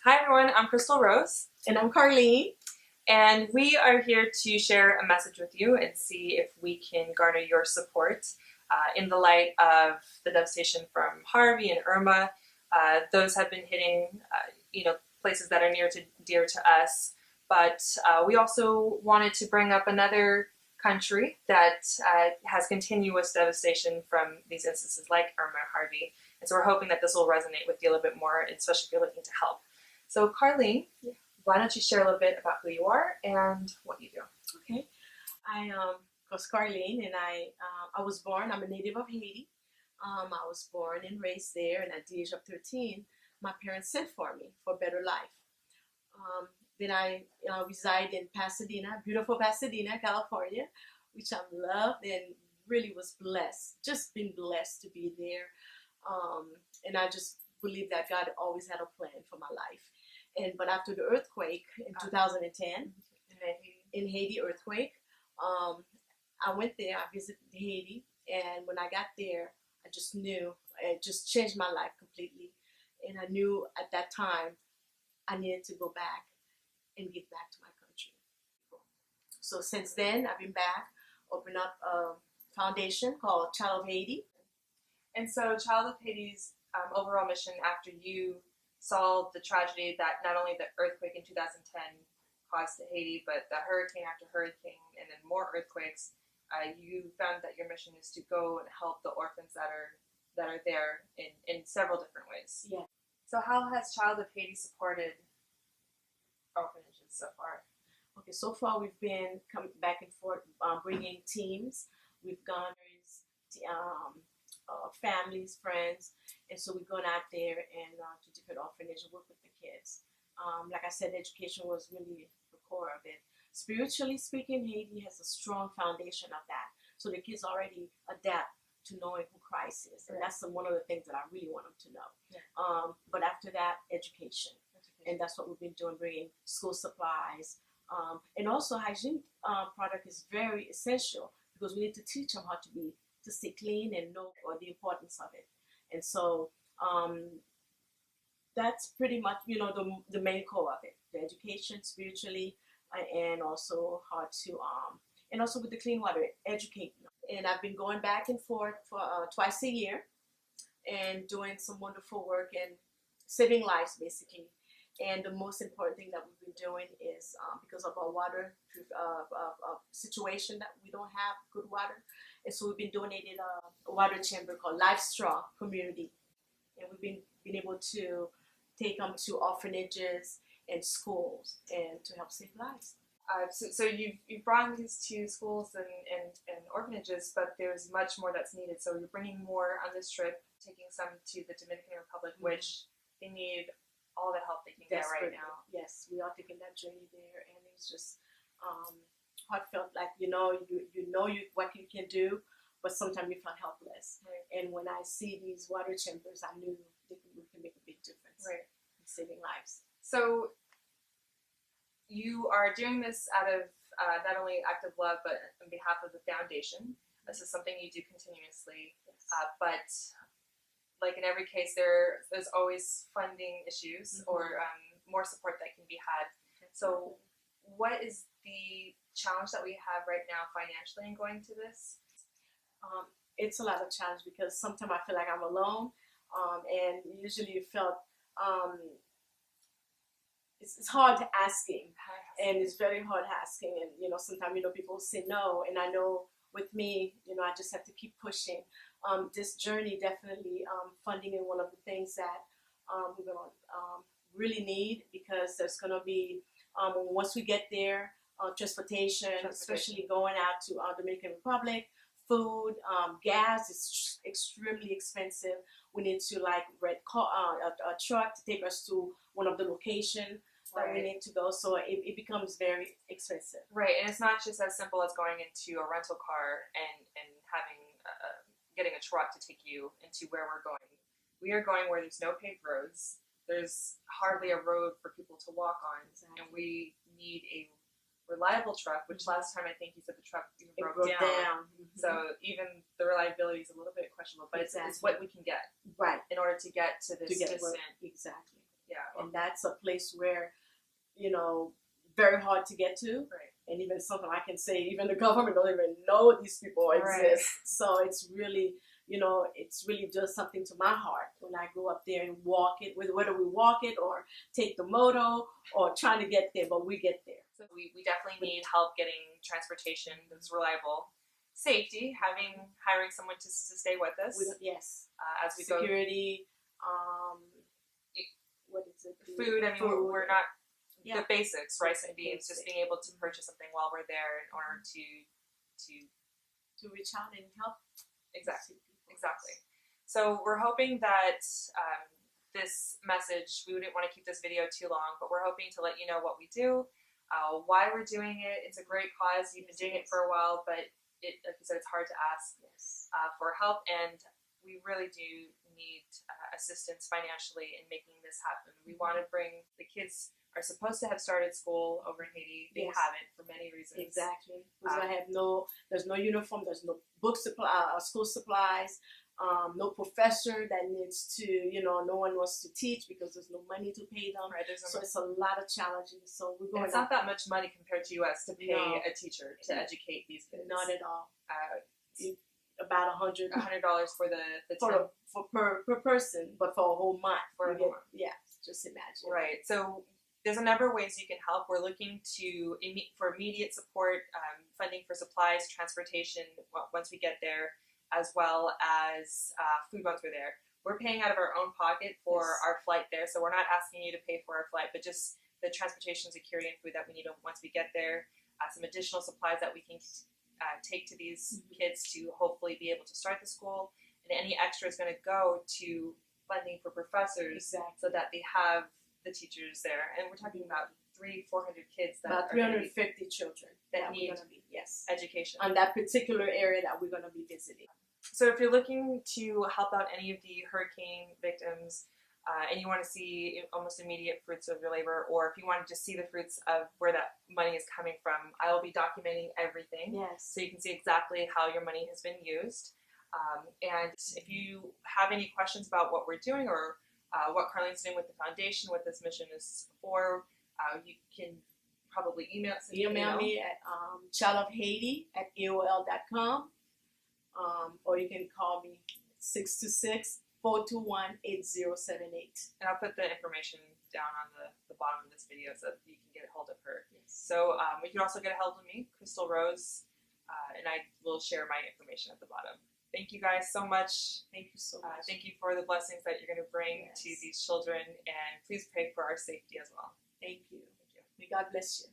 Hi everyone, I'm Crystal Rose. And I'm Carlene. And we are here to share a message with you and see if we can garner your support in the light of the devastation from Harvey and Irma. Those have been hitting, places that are dear to us. But we also wanted to bring up another country that has continuous devastation from these instances like Irma and Harvey. And so we're hoping that this will resonate with you a little bit more, especially if you're looking to help. So Carlene, why don't you share a little bit about who you are and what you do? Okay. I was Carlene, and I was born, I'm a native of Haiti. I was born and raised there, and at the age of 13, my parents sent for me for a better life. Then I reside in Pasadena, beautiful Pasadena, California, which I loved and really was blessed, just been blessed to be there. And I just believe that God always had a plan for my life. But after the earthquake in 2010, in Haiti earthquake, I went there, I visited Haiti, and when I got there, I just knew, it just changed my life completely. And I knew at that time, I needed to go back and give back to my country. So since then, I've been back, opened up a foundation called Child of Haiti. And so Child of Haiti's overall mission after you saw the tragedy that not only the earthquake in 2010 caused to Haiti, but the hurricane after hurricane and then more earthquakes, you found that your mission is to go and help the orphans that are there in several different ways. Yeah. So how has Child of Haiti supported orphanages so far? Okay, so far we've been coming back and forth, bringing teams. We've gone families, friends, and so we've gone out there and to different orphanages, work with the kids. Like I said, education was really the core of it. Spiritually speaking, Haiti has a strong foundation of that. So the kids already adapt to knowing who Christ is. And that's one of the things that I really want them to know. Yeah. But after that, education. And that's what we've been doing, bringing school supplies. And also hygiene product is very essential because we need to teach them how to stay clean and know the importance of it. And so that's pretty much, the main core of it, the education spiritually, and also how to, and also with the clean water, educate them. And I've been going back and forth for twice a year and doing some wonderful work and saving lives, basically. And the most important thing that we've been doing is because of our water situation that we don't have good water. And so we've been donating a water chamber called Life Straw Community. And we've been able to take them to orphanages and schools and to help save lives. So you've brought these to schools and orphanages, but there's much more that's needed. So you're bringing more on this trip, taking some to the Dominican Republic, which they need all the help they can get right now. Yes, we are taking that journey there, and it's just heartfelt. Like you know what you can do, but sometimes you feel helpless. Right. And when I see these water chambers, I knew we can make a big difference. Right. In saving lives. So you are doing this out of not only act of love, but on behalf of the foundation. This is something you do continuously, yes. But like in every case, there's always funding issues or more support that can be had. So what is the challenge that we have right now financially in going to this? It's a lot of challenge because sometimes I feel like I'm alone, and usually you felt it's hard asking, and it's very hard asking, and sometimes people say no, and I know with me, I just have to keep pushing. This journey definitely funding is one of the things that we're going to really need, because there's going to be, once we get there, transportation, especially going out to Dominican Republic, food, gas is extremely expensive. We need to rent a truck to take us to one of the locations that we need to go, so it becomes very expensive. Right, and it's not just as simple as going into a rental car and having getting a truck to take you into where we're going. We are going where there's no paved roads. There's hardly a road for people to walk on, and we need a reliable truck, which last time I think you said the truck even broke down. So even the reliability is a little bit questionable, but it's what we can get right in order to get to this distance. Exactly. Yeah. And that's a place where, very hard to get to. Right. And even something I can say, even the government don't even know these people exist. So it's really, it's really just something to my heart when I go up there and walk it, whether we walk it or take the moto or trying to get there, but we get there. So we definitely need help getting transportation that's reliable. Safety, hiring someone to stay with us. Yes. As we Security, what is it? Food. I mean, we're not Yeah. the basics, rice and beans. Just being able to purchase something while we're there in order to reach out and help. Exactly. So we're hoping that this message, we wouldn't want to keep this video too long, but we're hoping to let you know what we do, why we're doing it. It's a great cause. You've been doing it for a while, but like you said, it's hard to ask for help, and we really do need assistance financially in making this happen. We want to bring the kids are supposed to have started school over in Haiti. They haven't for many reasons. Exactly. There's no uniform, there's no book supply, school supplies, no professor that needs to, no one wants to teach because there's no money to pay them. Right, so it's a lot of challenges. So we're going. It's not that much money compared to US to pay a teacher to educate these kids. Not at all. About $100 for per person, but for a whole month. Yeah, just imagine. Right. So there's a number of ways you can help. We're looking for immediate support, funding for supplies, transportation once we get there, as well as food once we're there. We're paying out of our own pocket for our flight there, so we're not asking you to pay for our flight, but just the transportation, security, and food that we need once we get there. Some additional supplies that we can take to these kids to hopefully be able to start the school, and any extra is going to go to funding for professors so that they have the teachers there. And we're talking about 300-400 kids about 350 children that need education on that particular area that we're going to be visiting. So if you're looking to help out any of the hurricane victims and you want to see almost immediate fruits of your labor, or if you want to just see the fruits of where that money is coming from, I will be documenting everything so you can see exactly how your money has been used. And if you have any questions about what we're doing or what Carlene's doing with the foundation, what this mission is for, you can probably email me at childofhaiti@aol.com, or you can call me 626-421-8078. And I'll put the information down on the bottom of this video so that you can get a hold of her. So you can also get a hold of me, Crystal Rose, and I will share my information at the bottom. Thank you guys so much. Thank you so much. Thank you for the blessings that you're going to bring to these children, and please pray for our safety as well. Thank you. May God bless you.